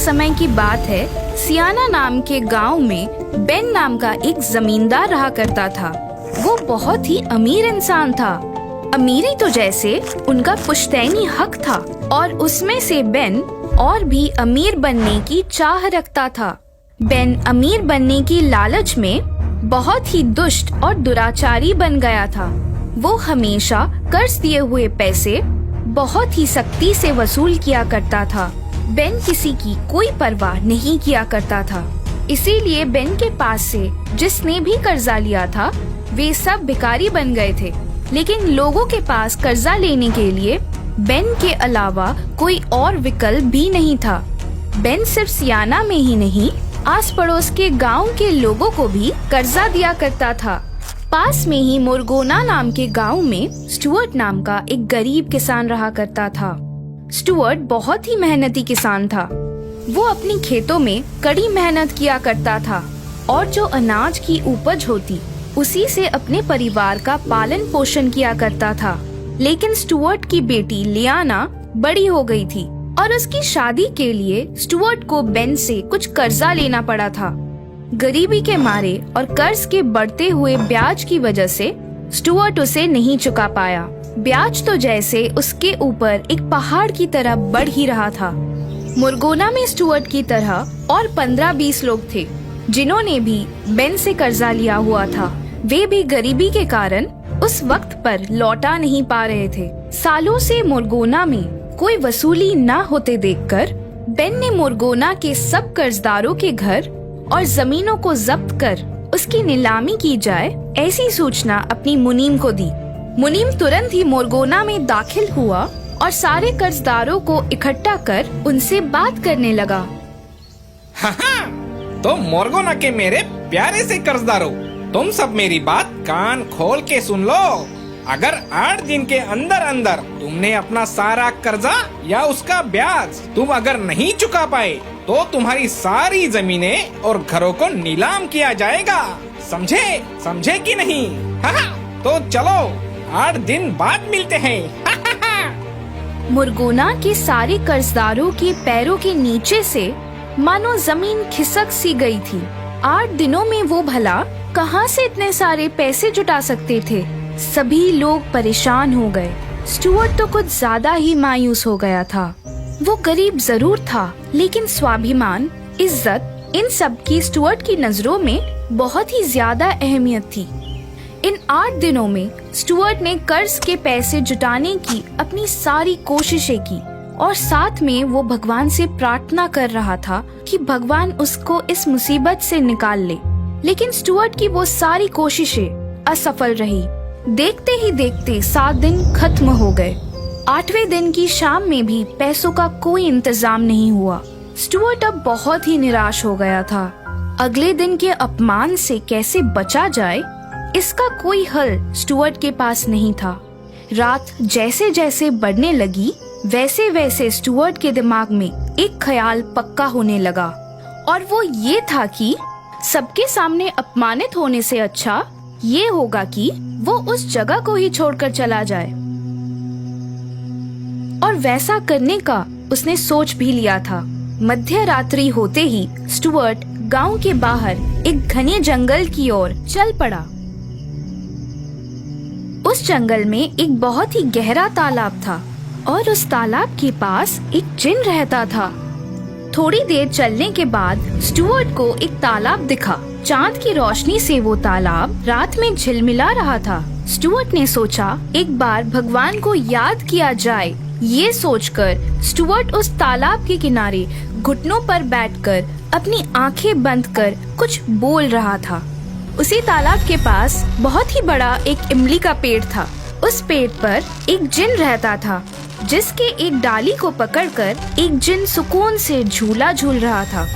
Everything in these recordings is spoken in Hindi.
समय की बात है। सियाना नाम के गांव में बेन नाम का एक जमींदार रहा करता था। वो बहुत ही अमीर इंसान था। अमीरी तो जैसे उनका पुश्तैनी हक था और उसमें से बेन और भी अमीर बनने की चाह रखता था। बेन अमीर बनने की लालच में बहुत ही दुष्ट और दुराचारी बन गया था। वो हमेशा कर्ज दिए हुए पैसे बहुत ही सख्ती से वसूल किया करता था। बेन किसी की कोई परवाह नहीं किया करता था। इसीलिए बेन के पास से जिसने भी कर्जा लिया था वे सब भिखारी बन गए थे। लेकिन लोगों के पास कर्जा लेने के लिए बेन के अलावा कोई और विकल्प भी नहीं था। बेन सिर्फ सियाना में ही नहीं, आस पड़ोस के गांव के लोगों को भी कर्जा दिया करता था। पास में ही मोरगोना नाम के गांव में स्टुअर्ट नाम का एक गरीब किसान रहा करता था। स्टुअर्ट बहुत ही मेहनती किसान था। वो अपनी खेतों में कड़ी मेहनत किया करता था और जो अनाज की उपज होती उसी से अपने परिवार का पालन पोषण किया करता था। लेकिन स्टुअर्ट की बेटी लियाना बड़ी हो गई थी और उसकी शादी के लिए स्टुअर्ट को बेन से कुछ कर्जा लेना पड़ा था। गरीबी के मारे और कर्ज के बढ़ते हुए ब्याज की वजह से स्टुअर्ट उसे नहीं चुका पाया। ब्याज तो जैसे उसके ऊपर एक पहाड़ की तरह बढ़ ही रहा था। मोरगोना में स्टुअर्ट की तरह और 15-20 लोग थे जिन्होंने भी बेन से कर्जा लिया हुआ था। वे भी गरीबी के कारण उस वक्त पर लौटा नहीं पा रहे थे। सालों से मोरगोना में कोई वसूली न होते देखकर बेन ने मोरगोना के सब कर्जदारों के घर और जमीनों को जब्त कर उसकी नीलामी की जाए ऐसी सूचना अपनी मुनीम को दी। मुनीम तुरंत ही मोरगोना में दाखिल हुआ और सारे कर्जदारों को इकट्ठा कर उनसे बात करने लगा। तो मोरगोना के मेरे प्यारे से कर्जदारों, तुम सब मेरी बात कान खोल के सुन लो। अगर 8 दिन के अंदर अंदर तुमने अपना सारा कर्जा या उसका ब्याज तुम अगर नहीं चुका पाए तो तुम्हारी सारी जमीनें और घरों को नीलाम किया जाएगा। समझे कि नहीं? तो चलो 8 दिन बाद मिलते हैं। मुरगोना के सारे कर्जदारों के पैरों के नीचे से मानो जमीन खिसक सी गई थी। 8 दिनों में वो भला कहाँ से इतने सारे पैसे जुटा सकते थे? सभी लोग परेशान हो गए। स्टुअर्ट तो कुछ ज्यादा ही मायूस हो गया था। वो गरीब जरूर था लेकिन स्वाभिमान, इज्जत इन सब की स्टुअर्ट की नजरों में बहुत ही ज्यादा अहमियत थी। इन 8 दिनों में स्टुअर्ट ने कर्ज के पैसे जुटाने की अपनी सारी कोशिशें की और साथ में वो भगवान से प्रार्थना कर रहा था कि भगवान उसको इस मुसीबत से निकाल ले। लेकिन स्टुअर्ट की वो सारी कोशिशें असफल रही। देखते ही देखते 7 दिन खत्म हो गए। 8वें दिन की शाम में भी पैसों का कोई इंतजाम नहीं हुआ। स्टुअर्ट अब बहुत ही निराश हो गया था। अगले दिन के अपमान से कैसे बचा जाए इसका कोई हल स्टुअर्ट के पास नहीं था। रात जैसे जैसे बढ़ने लगी वैसे वैसे स्टुअर्ट के दिमाग में एक ख्याल पक्का होने लगा और वो ये था कि सबके सामने अपमानित होने से अच्छा ये होगा कि वो उस जगह को ही छोड़कर चला जाए। और वैसा करने का उसने सोच भी लिया था। मध्य रात्रि होते ही स्टुअर्ट गांव के बाहर एक घने जंगल की ओर चल पड़ा। उस जंगल में एक बहुत ही गहरा तालाब था और उस तालाब के पास एक जिन रहता था। थोड़ी देर चलने के बाद स्टुअर्ट को एक तालाब दिखा। चांद की रोशनी से वो तालाब रात में झिलमिला रहा था। स्टुअर्ट ने सोचा एक बार भगवान को याद किया जाए। ये सोचकर स्टुअर्ट उस तालाब के किनारे घुटनों पर बैठकर अपनी आंखें बंद कर कुछ बोल रहा था। उसी तालाब के पास बहुत ही बड़ा एक इमली का पेड़ था। उस पेड़ पर एक जिन रहता था जिसके एक डाली को पकड़कर एक जिन सुकून से झूला झूल रहा था।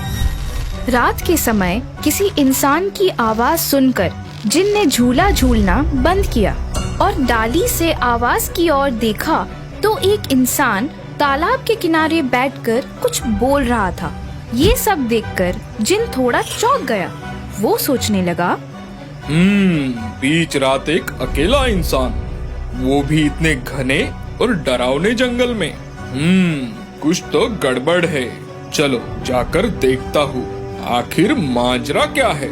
रात के समय किसी इंसान की आवाज सुनकर जिन ने झूला झूलना बंद किया और डाली से आवाज की ओर देखा तो एक इंसान तालाब के किनारे बैठकर कुछ बोल रहा था। ये सब देखकर जिन थोड़ा चौंक गया। वो सोचने लगा, बीच रात एक अकेला इंसान, वो भी इतने घने और डरावने जंगल में। कुछ तो गड़बड़ है। चलो जाकर देखता हूँ आखिर माजरा क्या है।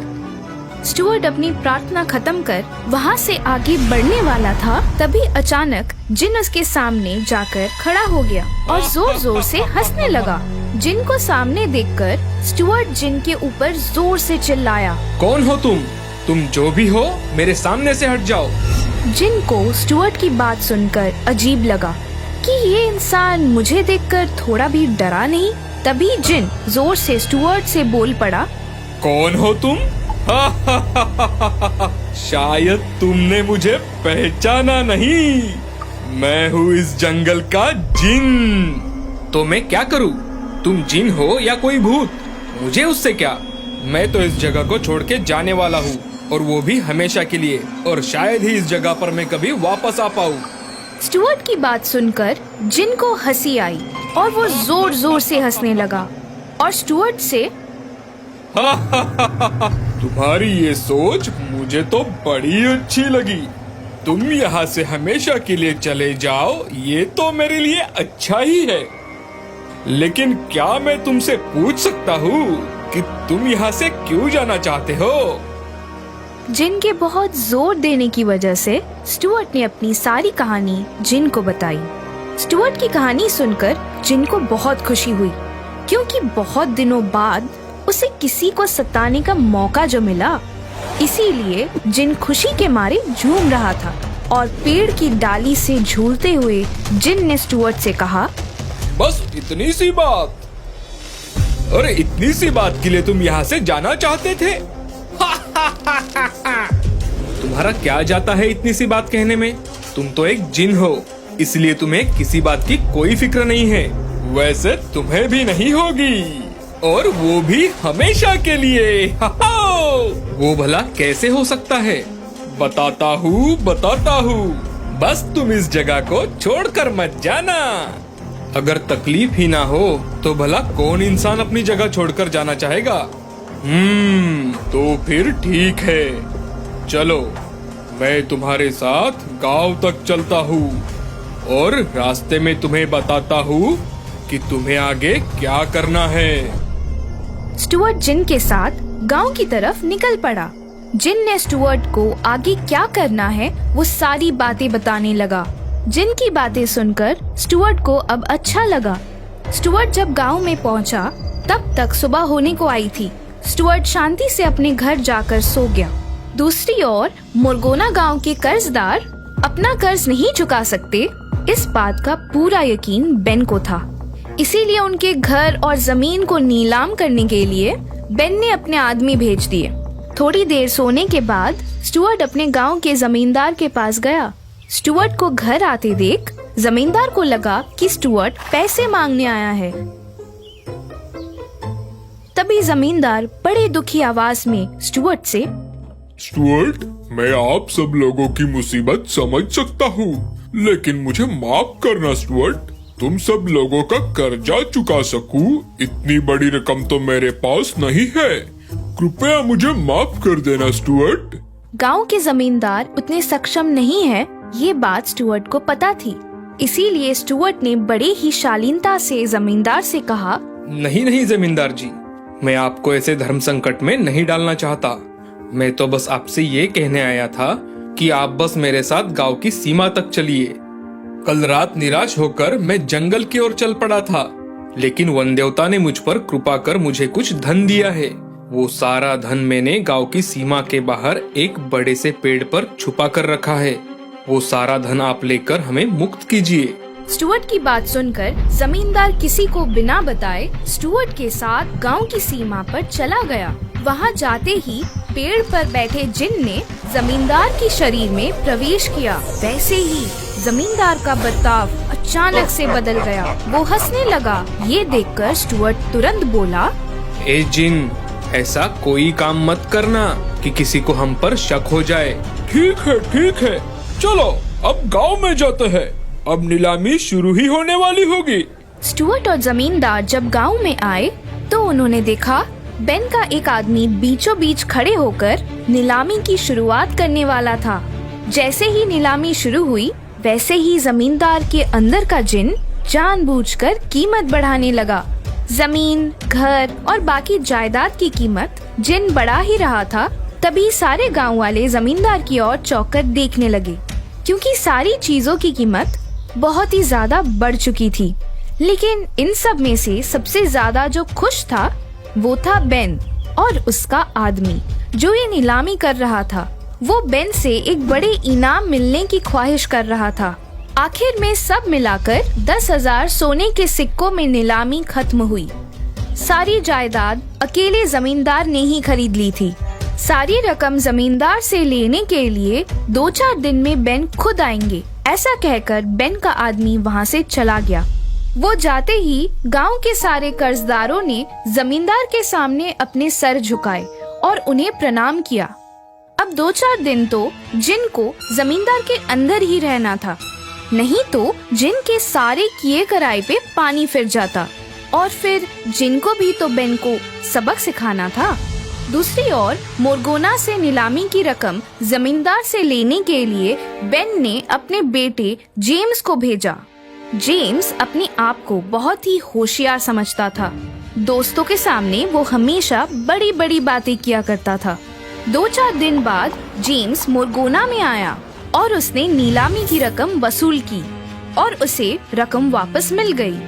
स्टुअर्ट अपनी प्रार्थना खत्म कर वहाँ से आगे बढ़ने वाला था, तभी अचानक जिन उसके सामने जाकर खड़ा हो गया और जोर जोर से हंसने लगा। जिन को सामने देखकर स्टुअर्ट जिन के ऊपर जोर से चिल्लाया, कौन हो तुम? तुम जो भी हो मेरे सामने से हट जाओ। जिन को स्टुअर्ट की बात सुनकर अजीब लगा कि ये इंसान मुझे देखकर थोड़ा भी डरा नहीं। तभी जिन जोर से स्टुअर्ट से बोल पड़ा, कौन हो तुम? शायद तुमने मुझे पहचाना नहीं। मैं हूँ इस जंगल का जिन। तो मैं क्या करूँ? तुम जिन हो या कोई भूत, मुझे उससे क्या? मैं तो इस जगह को छोड़ के जाने वाला हूँ, और वो भी हमेशा के लिए, और शायद ही इस जगह पर मैं कभी वापस आ पाऊँ। स्टुअर्ट की बात सुनकर जिन को हंसी आई और वो जोर जोर से हंसने लगा और स्टुअर्ट से, तुम्हारी ये सोच मुझे तो बड़ी अच्छी लगी। तुम यहाँ से हमेशा के लिए चले जाओ, ये तो मेरे लिए अच्छा ही है। लेकिन क्या मैं तुमसे पूछ सकता हूँ कि तुम यहाँ से क्यों जाना चाहते हो? जिन के बहुत जोर देने की वजह से स्टुअर्ट ने अपनी सारी कहानी जिन को बताई। स्टुअर्ट की कहानी सुनकर जिन को बहुत खुशी हुई, क्योंकि बहुत दिनों बाद उसे किसी को सताने का मौका जो मिला। इसीलिए जिन खुशी के मारे झूम रहा था और पेड़ की डाली से झूलते हुए जिन ने स्टुअर्ट से कहा, बस इतनी सी बात? अरे इतनी सी बात के लिए तुम यहाँ से जाना चाहते थे? तुम्हारा क्या जाता है इतनी सी बात कहने में? तुम तो एक जिन हो, इसलिए तुम्हें किसी बात की कोई फिक्र नहीं है। वैसे तुम्हें भी नहीं होगी, और वो भी हमेशा के लिए। वो भला कैसे हो सकता है? बताता हूँ। बस तुम इस जगह को छोड़कर मत जाना। अगर तकलीफ ही ना हो तो भला कौन इंसान अपनी जगह छोड़कर जाना चाहेगा? तो फिर ठीक है, चलो मैं तुम्हारे साथ गांव तक चलता हूँ और रास्ते में तुम्हें बताता हूँ कि तुम्हें आगे क्या करना है। स्टुअर्ट जिन के साथ गांव की तरफ निकल पड़ा। जिन ने स्टुअर्ट को आगे क्या करना है वो सारी बातें बताने लगा। जिन की बातें सुनकर स्टुअर्ट को अब अच्छा लगा। स्टुअर्ट जब गांव में पहुंचा तब तक सुबह होने को आई थी। स्टुअर्ट शांति से अपने घर जाकर सो गया। दूसरी ओर मोरगोना गांव के कर्जदार अपना कर्ज नहीं चुका सकते, इस बात का पूरा यकीन बेन को था। इसीलिए उनके घर और जमीन को नीलाम करने के लिए बेन ने अपने आदमी भेज दिए। थोड़ी देर सोने के बाद स्टुअर्ट अपने गांव के जमींदार के पास गया। स्टुअर्ट को घर आते देख जमींदार को लगा कि स्टुअर्ट पैसे मांगने आया है। तभी जमींदार बड़े दुखी आवाज में स्टुअर्ट से, स्टुअर्ट, मैं आप सब लोगों की मुसीबत समझ सकता हूँ, लेकिन मुझे माफ करना स्टुअर्ट। तुम सब लोगों का कर्जा चुका सकूं, इतनी बड़ी रकम तो मेरे पास नहीं है। कृपया मुझे माफ कर देना स्टुअर्ट। गांव के जमींदार उतने सक्षम नहीं है, ये बात स्टुअर्ट को पता थी। इसीलिए स्टुअर्ट ने बड़े ही शालीनता से जमींदार से कहा, नहीं जमींदार जी, मैं आपको ऐसे धर्म संकट में नहीं डालना चाहता। मैं तो बस आपसे ये कहने आया था कि आप बस मेरे साथ गांव की सीमा तक चलिए। कल रात निराश होकर मैं जंगल की ओर चल पड़ा था, लेकिन वन देवता ने मुझ पर कृपा कर मुझे कुछ धन दिया है। वो सारा धन मैंने गांव की सीमा के बाहर एक बड़े से पेड़ पर छुपा कर रखा है। वो सारा धन आप लेकर हमें मुक्त कीजिए। स्टुअर्ट की बात सुनकर जमींदार किसी को बिना बताए स्टुअर्ट के साथ गांव की सीमा पर चला गया। वहां जाते ही पेड़ पर बैठे जिन ने जमींदार के शरीर में प्रवेश किया। वैसे ही जमींदार का बर्ताव अचानक से बदल गया। वो हंसने लगा। ये देखकर स्टुअर्ट तुरंत बोला, ए जिन, ऐसा कोई काम मत करना कि किसी को हम पर शक हो जाए। ठीक है, चलो अब गांव में जाते हैं। अब नीलामी शुरू ही होने वाली होगी। स्टुअर्ट और जमींदार जब गांव में आए तो उन्होंने देखा बेन का एक आदमी बीचों बीच खड़े होकर नीलामी की शुरुआत करने वाला था। जैसे ही नीलामी शुरू हुई वैसे ही जमींदार के अंदर का जिन जानबूझकर कीमत बढ़ाने लगा। जमीन, घर और बाकी जायदाद की कीमत जिन बढ़ा ही रहा था, तभी सारे गांव वाले जमींदार की ओर चौंककर देखने लगे, क्योंकि सारी चीजों की कीमत बहुत ही ज्यादा बढ़ चुकी थी। लेकिन इन सब में से सबसे ज्यादा जो खुश था वो था बेन और उसका आदमी जो ये नीलामी कर रहा था। वो बेन से एक बड़े इनाम मिलने की ख्वाहिश कर रहा था। आखिर में सब मिलाकर 10,000 सोने के सिक्कों में नीलामी खत्म हुई। सारी जायदाद अकेले जमींदार ने ही खरीद ली थी। सारी रकम जमींदार से लेने के लिए 2-4 दिन में बेन खुद आएंगे, ऐसा कहकर बेन का आदमी वहाँ से चला गया। वो जाते ही गांव के सारे कर्जदारों ने जमींदार के सामने अपने सर झुकाए और उन्हें प्रणाम किया। अब 2-4 दिन तो जिन को जमींदार के अंदर ही रहना था, नहीं तो जिन के सारे किए कराए पे पानी फिर जाता और फिर जिन को भी तो बेन को सबक सिखाना था। दूसरी ओर मोरगोना से नीलामी की रकम जमींदार से लेने के लिए बेन ने अपने बेटे जेम्स को भेजा। जेम्स अपने आप को बहुत ही होशियार समझता था। दोस्तों के सामने वो हमेशा बड़ी बड़ी बातें किया करता था। 2-4 दिन बाद जेम्स मोरगोना में आया और उसने नीलामी की रकम वसूल की और उसे रकम वापस मिल गई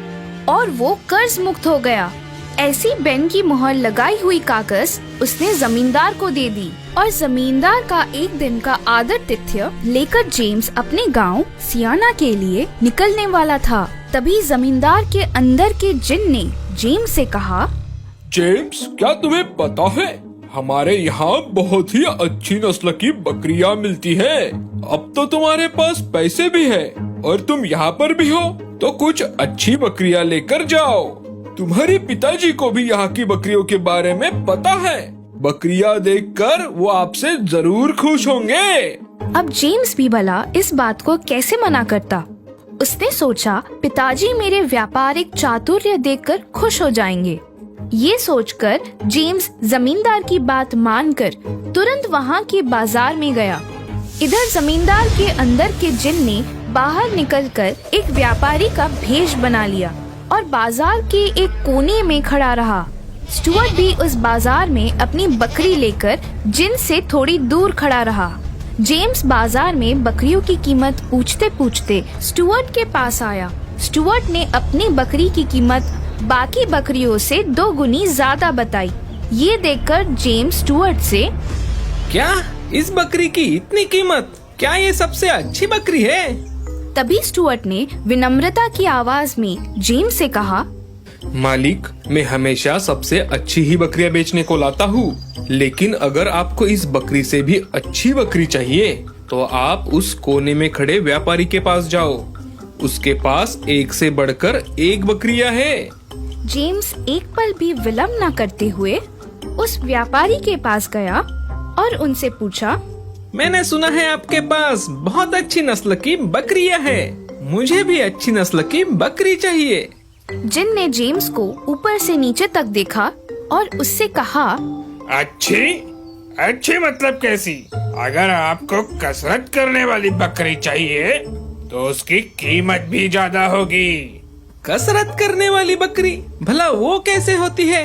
और वो कर्ज मुक्त हो गया। ऐसी बेन की मुहर लगाई हुई कागज उसने जमींदार को दे दी और जमींदार का एक दिन का आदर-तिथ्य लेकर जेम्स अपने गांव सियाना के लिए निकलने वाला था। तभी जमींदार के अंदर के जिन ने जेम्स से कहा, जेम्स, क्या तुम्हें पता है हमारे यहाँ बहुत ही अच्छी नस्ल की बकरियाँ मिलती है। अब तो तुम्हारे पास पैसे भी है और तुम यहाँ पर भी हो, तो कुछ अच्छी बकरियाँ लेकर जाओ। तुम्हारे पिताजी को भी यहाँ की बकरियों के बारे में पता है। बकरियाँ देखकर वो आपसे जरूर खुश होंगे। अब जेम्स भी भला इस बात को कैसे मना करता। उसने सोचा, पिताजी मेरे व्यापारिक चातुर्य देखकर खुश हो जाएंगे। ये सोचकर जेम्स जमींदार की बात मानकर तुरंत वहाँ के बाजार में गया। इधर जमींदार के अंदर के जिन ने बाहर निकलकर एक व्यापारी का भेष बना लिया और बाजार के एक कोने में खड़ा रहा। स्टुअर्ट भी उस बाजार में अपनी बकरी लेकर जिन से थोड़ी दूर खड़ा रहा। जेम्स बाजार में बकरियों की कीमत पूछते पूछते स्टुअर्ट के पास आया। स्टुअर्ट ने अपनी बकरी की कीमत बाकी बकरियों से 2 गुनी ज्यादा बताई। ये देखकर जेम्स स्टुअर्ट से, क्या इस बकरी की इतनी कीमत? क्या ये सबसे अच्छी बकरी है? तभी स्टुअर्ट ने विनम्रता की आवाज में जेम्स से कहा, मालिक, मैं हमेशा सबसे अच्छी ही बकरियां बेचने को लाता हूँ, लेकिन अगर आपको इस बकरी से भी अच्छी बकरी चाहिए तो आप उस कोने में खड़े व्यापारी के पास जाओ। उसके पास एक से बढ़कर एक बकरियां है। जेम्स एक पल भी विलंब न करते हुए उस व्यापारी के पास गया और उनसे पूछा, मैंने सुना है आपके पास बहुत अच्छी नस्ल की बकरियां हैं। मुझे भी अच्छी नस्ल की बकरी चाहिए। जिन ने जेम्स को ऊपर से नीचे तक देखा और उससे कहा, अच्छी? अच्छी मतलब कैसी? अगर आपको कसरत करने वाली बकरी चाहिए तो उसकी कीमत भी ज्यादा होगी। कसरत करने वाली बकरी? भला वो कैसे होती है?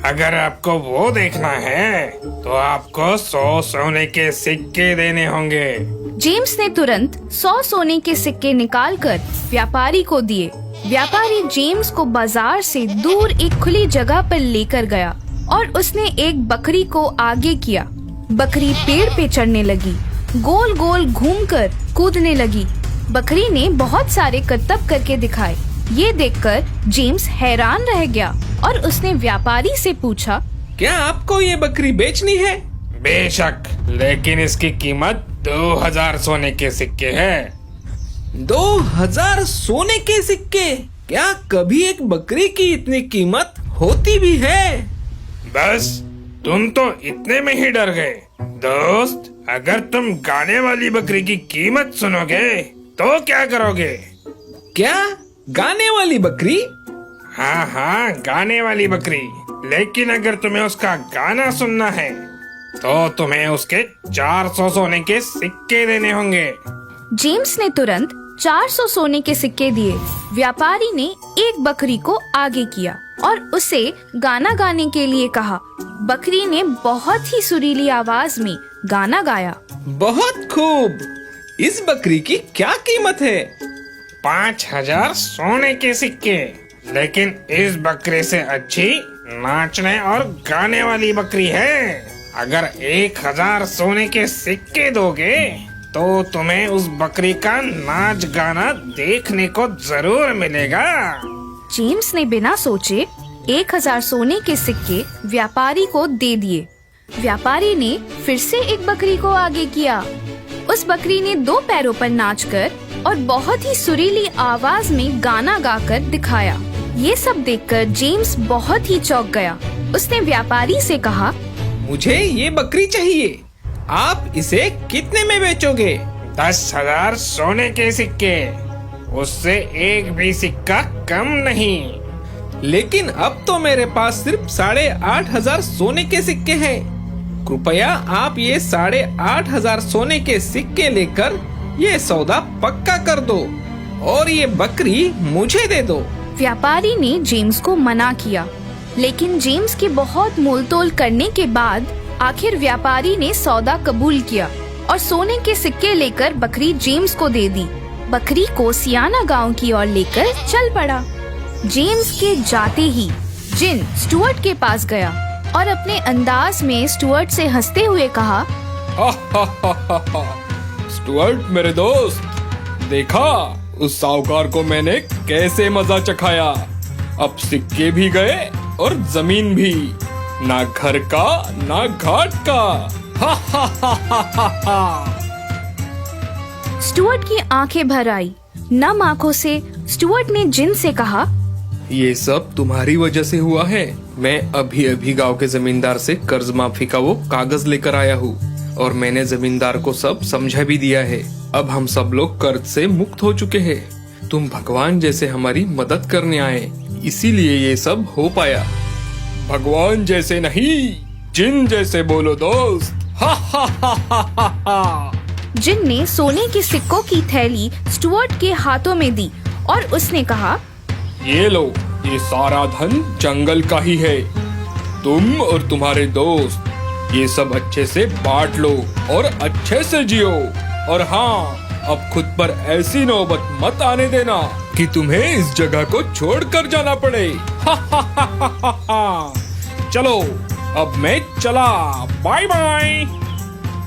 अगर आपको वो देखना है तो आपको 100 सोने के सिक्के देने होंगे। जेम्स ने तुरंत 100 सोने के सिक्के निकालकर व्यापारी को दिए। व्यापारी जेम्स को बाजार से दूर एक खुली जगह पर लेकर गया और उसने एक बकरी को आगे किया। बकरी पेड़ पे चढ़ने लगी, गोल गोल घूमकर कूदने लगी। बकरी ने बहुत सारे करतब करके दिखाए। ये देखकर जेम्स हैरान रह गया और उसने व्यापारी से पूछा, क्या आपको ये बकरी बेचनी है? बेशक, लेकिन इसकी कीमत 2000 सोने के सिक्के हैं। 2000 सोने के सिक्के? क्या कभी एक बकरी की इतनी कीमत होती भी है? बस तुम तो इतने में ही डर गए। दोस्त, अगर तुम गाने वाली बकरी की कीमत सुनोगे तो क्या करोगे? क्या गाने वाली बकरी? हाँ हाँ, गाने वाली बकरी। लेकिन अगर तुम्हें उसका गाना सुनना है तो तुम्हें उसके 400 सोने के सिक्के देने होंगे। जेम्स ने तुरंत 400 सोने के सिक्के दिए। व्यापारी ने एक बकरी को आगे किया और उसे गाना गाने के लिए कहा। बकरी ने बहुत ही सुरीली आवाज में गाना गाया। बहुत खूब। इस बकरी की क्या कीमत है? 5,000 सोने के सिक्के। लेकिन इस बकरी से अच्छी नाचने और गाने वाली बकरी है। अगर 1,000 सोने के सिक्के दोगे तो तुम्हें उस बकरी का नाच गाना देखने को जरूर मिलेगा। जेम्स ने बिना सोचे 1,000 सोने के सिक्के व्यापारी को दे दिए। व्यापारी ने फिर से एक बकरी को आगे किया। उस बकरी ने 2 पैरों पर नाचकर और बहुत ही सुरीली आवाज में गाना गाकर दिखाया। ये सब देखकर जेम्स बहुत ही चौंक गया। उसने व्यापारी से कहा, मुझे ये बकरी चाहिए। आप इसे कितने में बेचोगे? 10,000 सोने के सिक्के। उससे एक भी सिक्का कम नहीं। लेकिन अब तो मेरे पास सिर्फ 8,500 सोने के सिक्के हैं। कृपया आप ये 8,500 सोने के सिक्के लेकर ये सौदा पक्का कर दो और ये बकरी मुझे दे दो। व्यापारी ने जेम्स को मना किया, लेकिन जेम्स के बहुत मोलतोल करने के बाद आखिर व्यापारी ने सौदा कबूल किया और सोने के सिक्के लेकर बकरी जेम्स को दे दी। बकरी को सियाना गांव की ओर लेकर चल पड़ा। जेम्स के जाते ही जिन स्टुअर्ट के पास गया और अपने अंदाज में स्टुअर्ट से हंसते हुए कहा, स्टुअर्ट मेरे दोस्त, देखा उस साहूकार को मैंने कैसे मजा चखाया। अब सिक्के भी गए और जमीन भी, ना घर का ना घाट का। हा हा हा हा हा हा। स्टुअर्ट की आंखें भर आई। नम आंखों से स्टुअर्ट ने जिन से कहा, ये सब तुम्हारी वजह से हुआ है। मैं अभी अभी गांव के जमींदार से कर्ज माफी का वो कागज लेकर आया हूँ और मैंने जमींदार को सब समझा भी दिया है। अब हम सब लोग कर्ज से मुक्त हो चुके हैं। तुम भगवान जैसे हमारी मदद करने आए, इसीलिए ये सब हो पाया। भगवान जैसे नहीं, जिन जैसे बोलो दोस्त। हा हा हा हा हा हा। जिन ने सोने के सिक्कों की थैली स्टुअर्ट के हाथों में दी और उसने कहा, ये लो, ये सारा धन जंगल का ही है। तुम और तुम्हारे दोस्त ये सब अच्छे से बांट लो और अच्छे से जियो। और हाँ, अब खुद पर ऐसी नौबत मत आने देना कि तुम्हें इस जगह को छोड़कर जाना पड़े। हा हा हा हा हा हा। चलो, अब मैं चला, बाय बाय।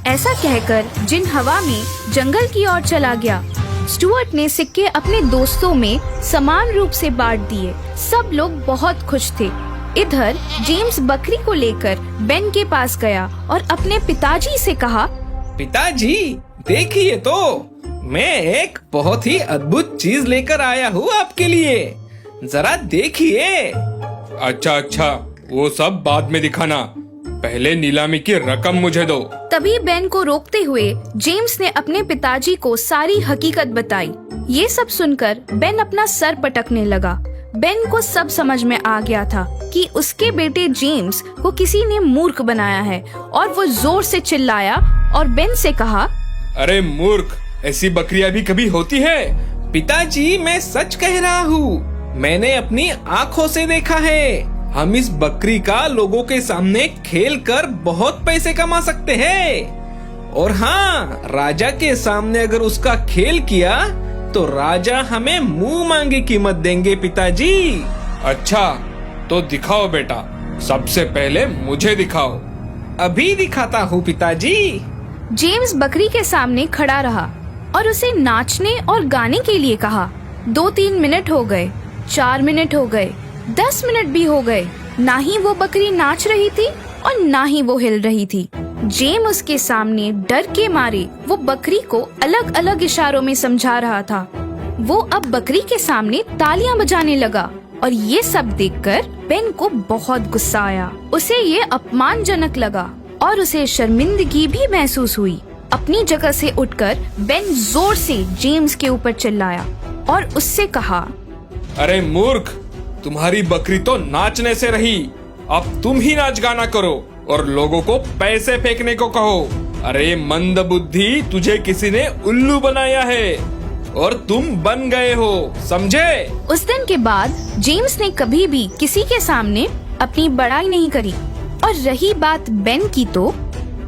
ऐसा कहकर जिन हवा में जंगल की ओर चला गया। स्टुअर्ट ने सिक्के अपने दोस्तों में समान रूप से बांट दिए। सब लोग बहुत खुश थे। इधर जेम्स बकरी को लेकर बेन के पास गया और अपने पिताजी से कहा, पिताजी देखिए तो, मैं एक बहुत ही अद्भुत चीज लेकर आया हूँ आपके लिए, जरा देखिए। अच्छा, वो सब बाद में दिखाना, पहले नीलामी की रकम मुझे दो। तभी बेन को रोकते हुए जेम्स ने अपने पिताजी को सारी हकीकत बताई। ये सब सुनकर बेन अपना सर पटकने लगा। बेन को सब समझ में आ गया था कि उसके बेटे जेम्स को किसी ने मूर्ख बनाया है और वो जोर से चिल्लाया और बेन से कहा, अरे मूर्ख, ऐसी बकरियां भी कभी होती है? पिताजी, मैं सच कह रहा हूँ, मैंने अपनी आँखों से देखा है। हम इस बकरी का लोगों के सामने खेल कर बहुत पैसे कमा सकते हैं। और हाँ, राजा के सामने अगर उसका खेल किया तो राजा हमें मुंह मांगी कीमत देंगे पिताजी। अच्छा, तो दिखाओ बेटा, सबसे पहले मुझे दिखाओ। अभी दिखाता हूँ पिताजी। जेम्स बकरी के सामने खड़ा रहा और उसे नाचने और गाने के लिए कहा। 2-3 मिनट हो गए, 4 मिनट हो गए, 10 मिनट भी हो गए। ना ही वो बकरी नाच रही थी और ना ही वो हिल रही थी। जेम्स उसके सामने डर के मारे वो बकरी को अलग अलग इशारों में समझा रहा था। वो अब बकरी के सामने तालियां बजाने लगा और ये सब देखकर बेन को बहुत गुस्सा आया। उसे ये अपमानजनक लगा और उसे शर्मिंदगी भी महसूस हुई। अपनी जगह से उठकर बेन जोर से जेम्स के ऊपर चिल्लाया और उससे कहा, अरे मूर्ख, तुम्हारी बकरी तो नाचने से रही, अब तुम ही नाच गाना करो और लोगों को पैसे फेंकने को कहो। अरे मंद बुद्धि, तुझे किसी ने उल्लू बनाया है। और तुम बन गए हो, समझे? उस दिन के बाद जेम्स ने कभी भी किसी के सामने अपनी बड़ाई नहीं करी। और रही बात बेन की, तो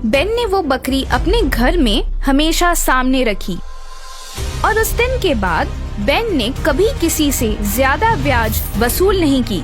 बेन ने वो बकरी अपने घर में हमेशा सामने रखी। और उस दिन के बाद बेन ने कभी किसी से ज्यादा ब्याज वसूल नहीं की।